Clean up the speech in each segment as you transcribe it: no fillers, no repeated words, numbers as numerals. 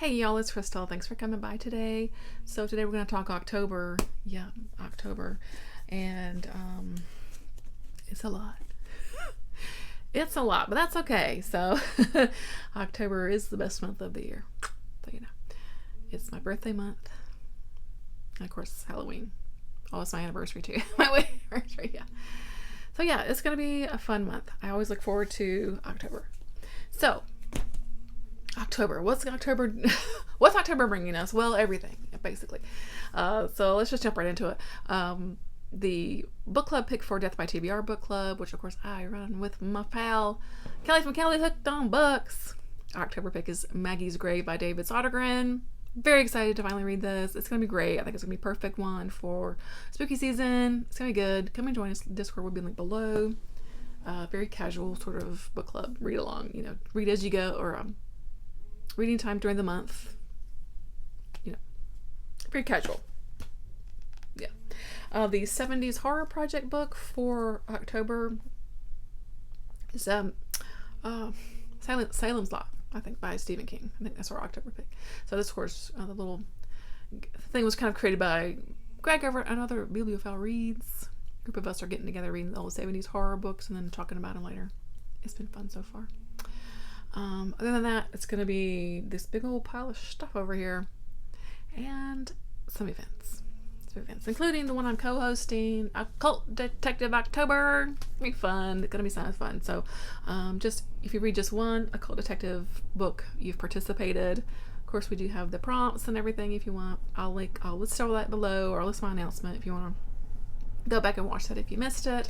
Hey y'all, it's Crystal. Thanks for coming by today. So today we're going to talk October. Yeah, October. And it's a lot. It's a lot, but that's okay. So October is the best month of the year. So you know, it's my birthday month. And of course, it's Halloween. Oh, it's my anniversary too. My wedding anniversary, yeah. So yeah, it's going to be a fun month. I always look forward to October. So October. What's October bringing us? Well, everything, basically. So let's just jump right into it. The book club pick for Death by TBR book club, which of course I run with my pal Kelly from Kelly Hooked on Books. October pick is Maggie's Grave by David Sodergren. Very excited to finally read this. It's going to be great. I think it's going to be a perfect one for spooky season. It's going to be good. Come and join us. Discord will be linked below. Very casual sort of book club. Read along. Read as you go, or reading time during the month. Very casual. Yeah. The 70s horror project book for October is Salem's Lot, I think, by Stephen King. I think that's our October pick. So this, of course, the little thing was kind of created by Greg over at Another Bibliophile Reads. A group of us are getting together reading the old 70s horror books and then talking about them later. It's been fun so far. Other than that, it's going to be this big old pile of stuff over here and some events, including the one I'm co-hosting, Occult Detective October. It'll be fun. It's going to be so fun. So just if you read just one Occult Detective book, you've participated. Of course, we do have the prompts and everything if you want. I'll list all that below, or list my announcement if you want to go back and watch that if you missed it.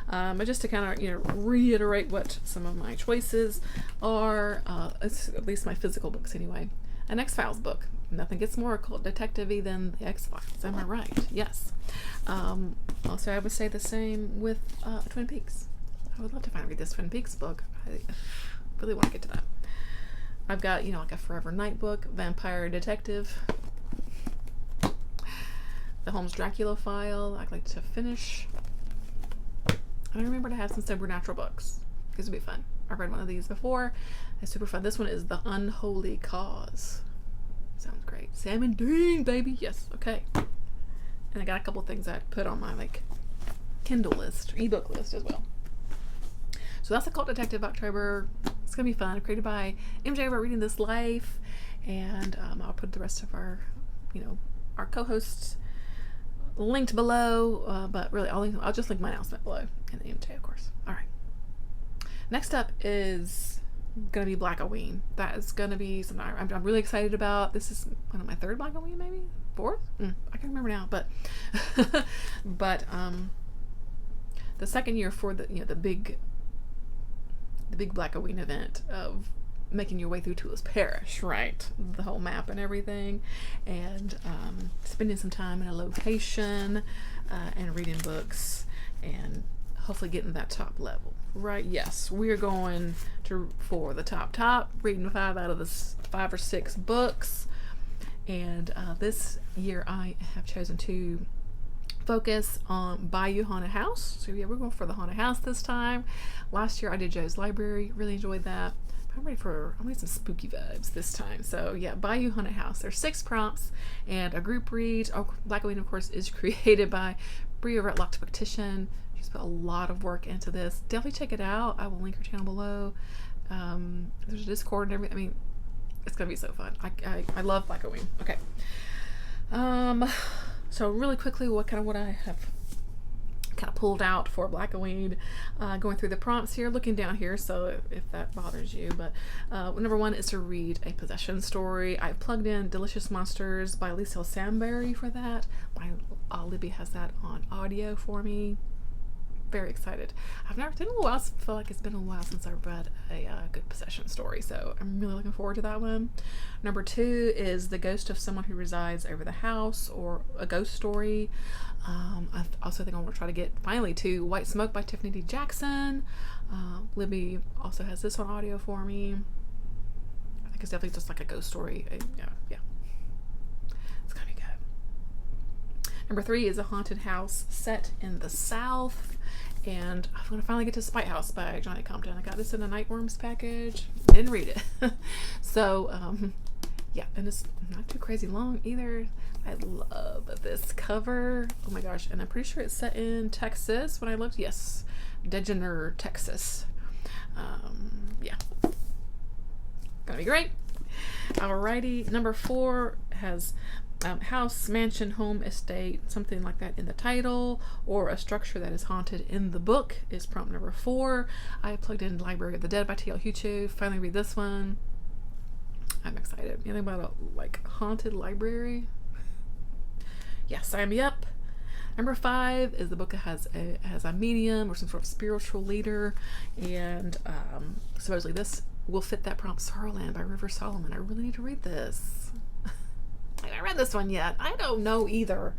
But just to kind of reiterate what some of my choices are, it's at least my physical books anyway. An X-Files book. Nothing gets more occult detective-y than the X-Files. Am I right? Yes. Also, I would say the same with Twin Peaks. I would love to finally read this Twin Peaks book. I really want to get to that. I've got, like a Forever Night book, Vampire Detective, the Holmes Dracula file I'd like to finish. I remember to have some supernatural books. This would be fun. I've read one of these before. It's super fun. This one is The Unholy Cause. Sounds great. Sam and Dean, baby. Yes. Okay. And I got a couple things I put on my Kindle list, ebook list as well. So that's Occult Detective October. It's gonna be fun. Created by MJ over Reading This Life, and I'll put the rest of our co-hosts linked below. But really, I'll just link my announcement below and the MJ, of course. All right. Next up is gonna be Blackoween. That is gonna be something I'm really excited about. This is one of my third Blackoween, maybe fourth. I can't remember now, but the second year for the big Blackoween event of making your way through Tulis Parish, right? The whole map and everything, and spending some time in a location and reading books and hopefully getting that top level. Right, yes, we're going for the top, reading 5 out of the 5 or 6 books, and this year I have chosen to focus on Bayou Haunted House. So yeah, we're going for the Haunted House this time. Last year I did Joe's Library, really enjoyed that. I'm ready some spooky vibes this time. So yeah, Bayou Haunted House. There's 6 prompts and a group read. Blackoween, of course, is created by Brie over at Locked Petition. She's put a lot of work into this. Definitely check it out. I will link her channel below. There's a Discord and everything. I mean, it's gonna be so fun. I love Blackoween. Okay. So really quickly, what I have kind of pulled out for Blackoween, going through the prompts here, looking down here, so if that bothers you, but number 1 is to read a possession story. I plugged in Delicious Monsters by Lisa Samberry for that. Libby has that on audio for me. Very excited. It's been a while. I feel like it's been a while since I've read a good possession story, so I'm really looking forward to that one. Number 2 is The Ghost of Someone Who Resides Over the House, or a ghost story. I also think I want to try to get finally to White Smoke by Tiffany D. Jackson. Libby also has this on audio for me. I think it's definitely just like a ghost story. Yeah. It's gonna be good. Number 3 is A Haunted House Set in the South. And I'm going to finally get to Spite House by Johnny Compton. I got this in a Nightworms package. Didn't read it. So Yeah, and it's not too crazy long either. I love this cover. Oh my gosh, and I'm pretty sure it's set in Texas when I looked. Yes, Degener, Texas. Yeah, gonna be great. Alrighty, number 4 has house, mansion, home, estate, something like that in the title, or a structure that is haunted in the book is prompt number 4. I plugged in Library of the Dead by T.L. Huchu. Finally read this one. I'm excited. Anything about a like haunted library? Yes, sign me up. Number 5 is the book that has a medium or some sort of spiritual leader, and supposedly this will fit that prompt. Sorrowland by River Solomon. I really need to read this. I haven't read this one yet. I don't know either.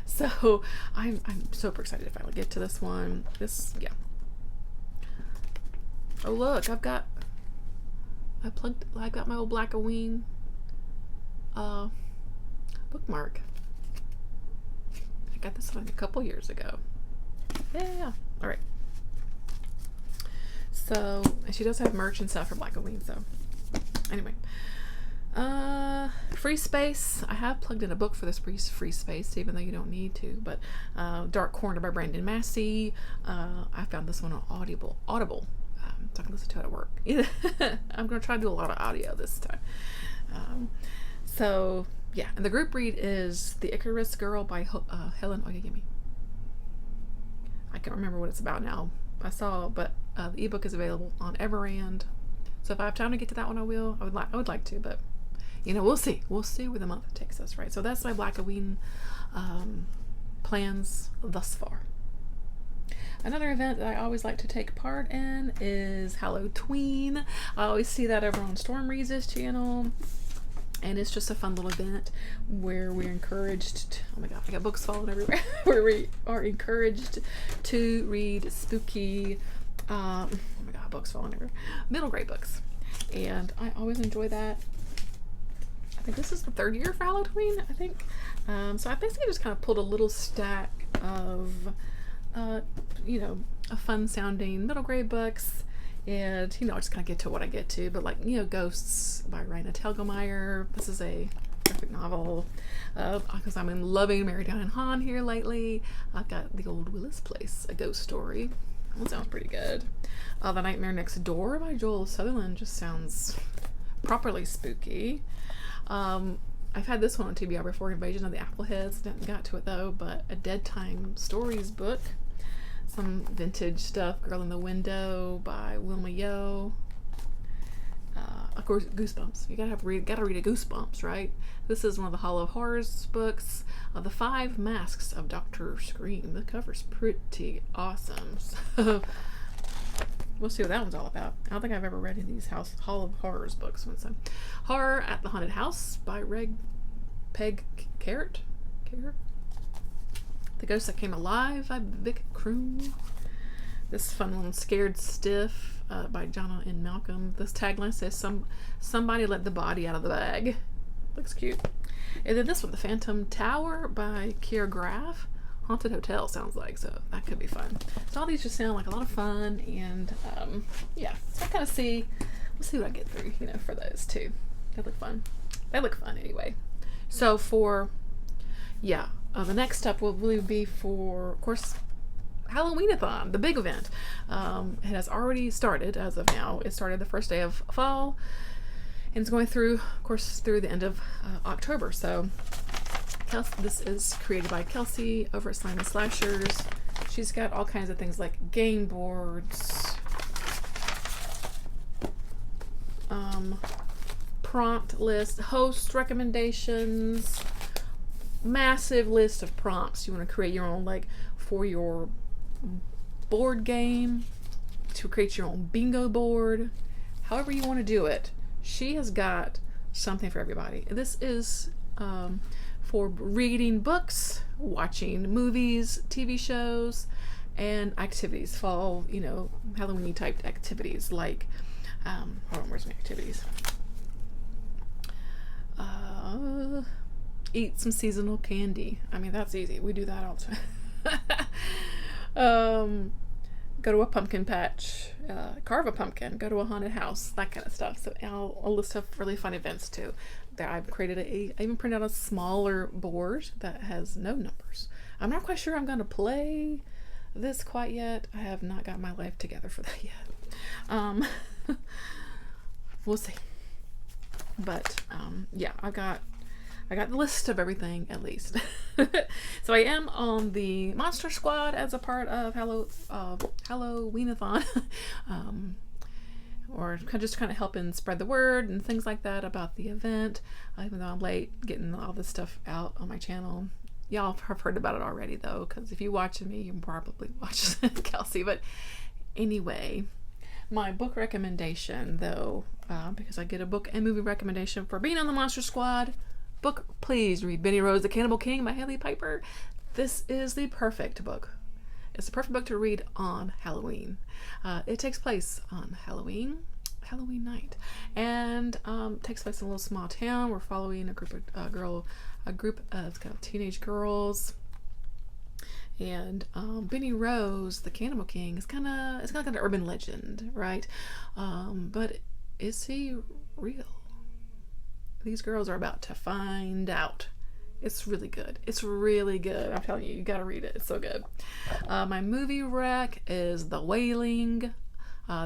So I'm super excited to finally get to this one. Yeah. Oh look, I got my old Blackoween bookmark. I got this one a couple years ago. Yeah. All right. So, and she does have merch and stuff for Blackoween. So, anyway, free space. I have plugged in a book for this free space, even though you don't need to. But Dark Corner by Brandon Massey. I found this one on Audible. So I can listen to it at work. I'm gonna try to do a lot of audio this time. So yeah, and the group read is The Icarus Girl by Helen Oyeyemi. I can't remember what it's about now. I saw, but the ebook is available on Everand. So if I have time to get to that one, I will. I would like to, but we'll see. We'll see where the month takes us, right? So that's my Blackoween plans thus far. Another event that I always like to take part in is Hallotween. I always see that over on Storm Reese's channel. And it's just a fun little event where we're encouraged oh my god, I got books falling everywhere. Where we are encouraged to read spooky, oh my god, books falling everywhere. Middle grade books. And I always enjoy that. I think this is the 3rd year for Halloween, I think. So I basically just kind of pulled a little stack of a fun sounding middle grade books, and I just kind of get to what I get to, but Ghosts by Raina Telgemeier. This is a graphic novel because I'm loving Mary Diane Hahn here lately. I've got The Old Willis Place, a ghost story. That sounds pretty good. The Nightmare Next Door by Joel Sutherland just sounds properly spooky. I've had this one on TBR before, Invasion of the Appleheads. Didn't got to it though, but a Dead Time Stories book. Some vintage stuff. Girl in the Window by Wilma Yo. Of course, Goosebumps. You gotta read a Goosebumps, right? This is one of the Hall of Horrors books. The 5 Masks of Dr. Scream. The cover's pretty awesome. So we'll see what that one's all about. I don't think I've ever read any of these Hall of Horrors books. So, Horror at the Haunted House by Peg Carrot. The Ghost That Came Alive by Vic Kroon. This fun one, Scared Stiff by Jonna and Malcolm. This tagline says, somebody let the body out of the bag. Looks cute. And then this one, The Phantom Tower by Kiera Graff. Haunted Hotel sounds like, so that could be fun. So all these just sound like a lot of fun, and yeah, so I kind of we'll see what I get through, for those too. They look fun. Anyway. So the next step will really be for, of course, Halloweenathon, the big event. It has already started as of now. It started the first day of fall, and it's going through, of course, through the end of October. So this is created by Kelsey over at Slime and Slashers. She's got all kinds of things like game boards, prompt list, host recommendations, massive list of prompts. You want to create your own, for your board game, to create your own bingo board, however you want to do it. She has got something for everybody. This is for reading books, watching movies, TV shows, and activities. Fall, Halloween type activities like, hold on, where's my activities? Eat some seasonal candy. I mean, that's easy. We do that all the time. Go to a pumpkin patch, carve a pumpkin, go to a haunted house, that kind of stuff. So a list of really fun events to that I've created I even printed out a smaller board that has no numbers. I'm not quite sure I'm going to play this quite yet. I have not got my life together for that yet. We'll see. But yeah, I got the list of everything at least. So I am on the Monster Squad as a part of Halloweenathon. Or just kind of helping spread the word and things like that about the event. Even though I'm late getting all this stuff out on my channel. Y'all have heard about it already though, because if you watching me, you probably watched Kelsey. But anyway, my book recommendation though, because I get a book and movie recommendation for being on the Monster Squad. Book, please read Benny Rose, The Cannibal King by Haley Piper. This is the perfect book. It's the perfect book to read on Halloween. It takes place on Halloween night, and takes place in a little small town. We're following a group of kind of teenage girls, and Benny Rose, the Cannibal King, is kind of like an urban legend, right? But is he real? These girls are about to find out. It's really good. It's really good. I'm telling you, you gotta read it. It's so good. My movie rec is The Wailing.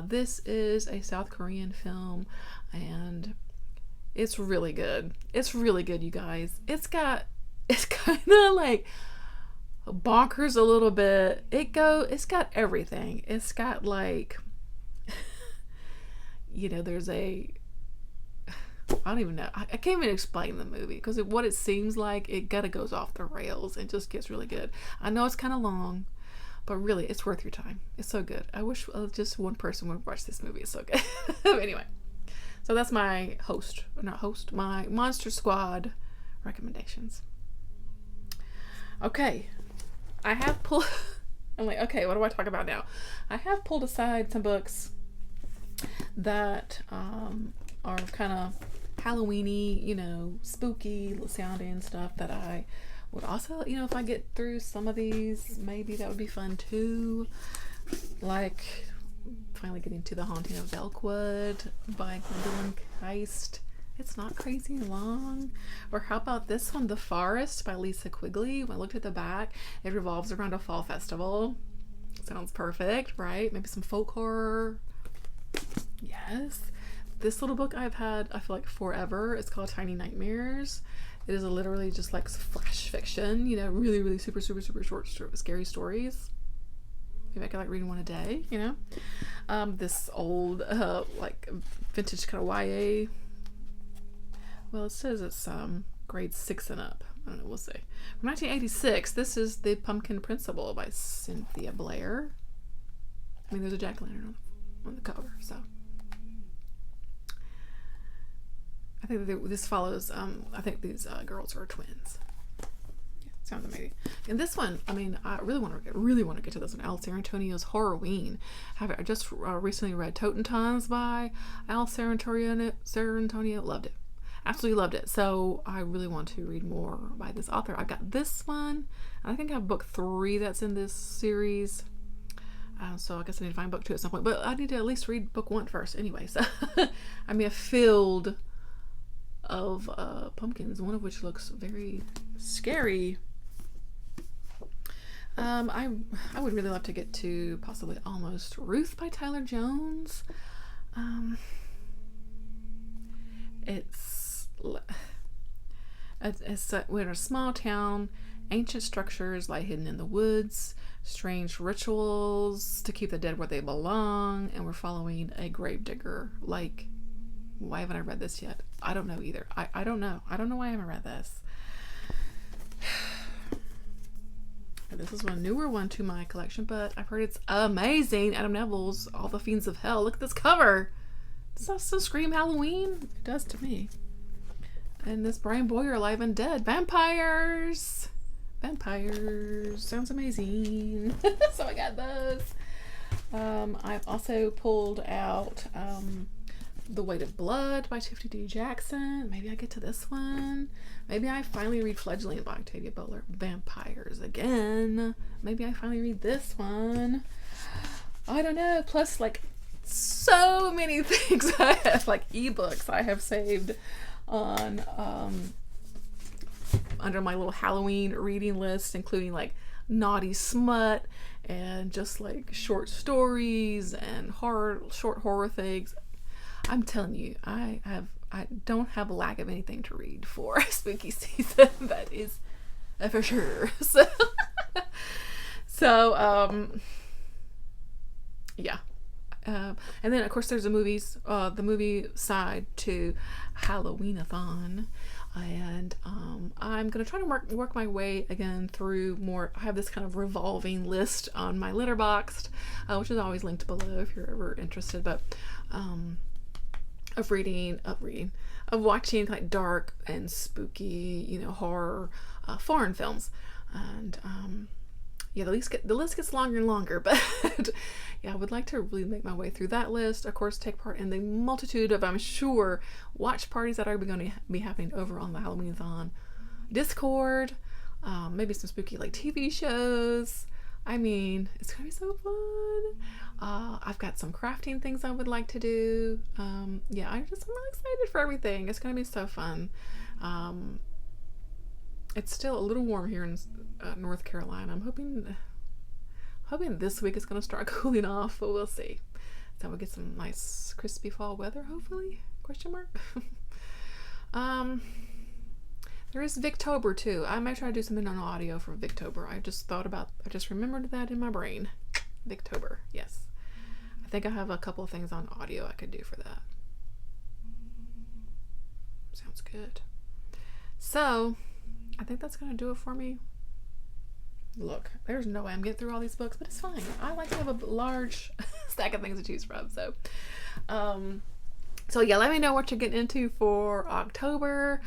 This is a South Korean film, and it's really good. It's really good, you guys. It's kind of like bonkers a little bit. It's got everything. It's got like, there's a, I don't even know. I can't even explain the movie because what it seems like, it kind of goes off the rails and just gets really good. I know it's kind of long, but really, it's worth your time. It's so good. I wish just one person would watch this movie. It's so good. Anyway, so that's my my Monster Squad recommendations. Okay, I have pulled. I'm like, okay, what do I talk about now? I have pulled aside some books that are kind of Halloweeny, spooky sounding stuff that I would also, if I get through some of these, maybe that would be fun too. Like finally getting to The Haunting of Belkwood by Gwendolyn Keist. It's not crazy long. Or how about this one, The Forest by Lisa Quigley? When I looked at the back, it revolves around a fall festival. Sounds perfect, right? Maybe some folk horror. Yes. This little book I've had, I feel like forever. It's called Tiny Nightmares. It is literally just like flash fiction, really, really super, super, super short, scary stories. Maybe I could like reading one a day, This old, like vintage kind of YA. Well, it says it's grade 6 and up. I don't know, we'll see. From 1986, this is The Pumpkin Principle by Cynthia Blair. I mean, there's a jack-o'-lantern on the cover, so. I think this follows, I think these girls are twins. Yeah, sounds amazing. And this one, I mean, I really want to get to this one. Al Sarantonio's Halloween. I just recently read Totentons by Al Sarantonio. Loved it. Absolutely loved it. So I really want to read more by this author. I've got this one. I think I have book 3 that's in this series. So I guess I need to find book 2 at some point. But I need to at least read book 1 first anyway. So I mean, a field of pumpkins, one of which looks very scary. I would really love to get to possibly Almost Ruth by Tyler Jones. We're in a small town. Ancient structures lie hidden in the woods. Strange rituals to keep the dead where they belong. And we're following a gravedigger. Like, why haven't I read this yet? I don't know either. I don't know. I don't know why I haven't read this. This is a newer one to my collection, but I've heard it's amazing. Adam Neville's All the Fiends of Hell. Look at this cover. Does that still scream Halloween? It does to me. And this Brian Boyer, Alive and Dead. Vampires. Sounds amazing. So I got those. I've also pulled out The Weight of Blood by Tiffany D. Jackson. Maybe I get to this one. Maybe I finally read Fledgling by Octavia Butler. Vampires again. Maybe I finally read this one. I don't know. Plus, like, so many things I have, like ebooks I have saved on under my little Halloween reading list, including like naughty smut and just like short stories and short horror things. I'm telling you, I don't have a lack of anything to read for spooky season. That is for sure. So yeah. And then of course there's the movie side to Halloweenathon, and I'm gonna try to work my way again through more. I have this kind of revolving list on my Letterboxd, which is always linked below if you're ever interested. But of watching like dark and spooky, horror foreign films, and yeah, the list gets longer and longer, but yeah, I would like to really make my way through that list. Of course, take part in the multitude of, I'm sure, watch parties that are going to be happening over on the Halloweenathon Discord. Maybe some spooky like TV shows. I mean, it's gonna be so fun. I've got some crafting things I would like to do. Yeah, I'm really excited for everything. It's gonna be so fun. It's still a little warm here in North Carolina. I'm hoping this week is going to start cooling off, but we'll see. So we'll get some nice crispy fall weather, hopefully? Question mark. There is Victober too. I might try to do something on audio for Victober. I just remembered that in my brain. Victober, yes. I think I have a couple of things on audio I could do for that. Sounds good. So I think that's going to do it for me. Look, there's no way I'm getting through all these books, but it's fine. I like to have a large stack of things to choose from. So yeah, let me know what you're getting into for October.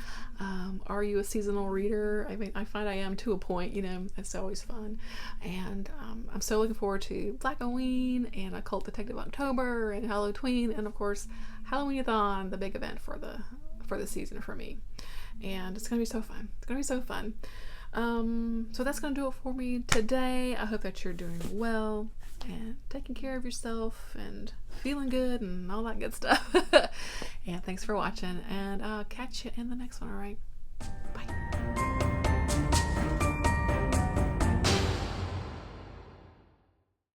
Are you a seasonal reader? I mean, I find I am to a point, it's always fun. And I'm so looking forward to Blackoween and Occult Detective October and Hallotween, and of course, Halloweenathon, the big event for the season for me. And it's gonna be so fun. So that's gonna do it for me today. I hope that you're doing well and taking care of yourself and feeling good and all that good stuff. And thanks for watching, and I'll catch you in the next one. All right.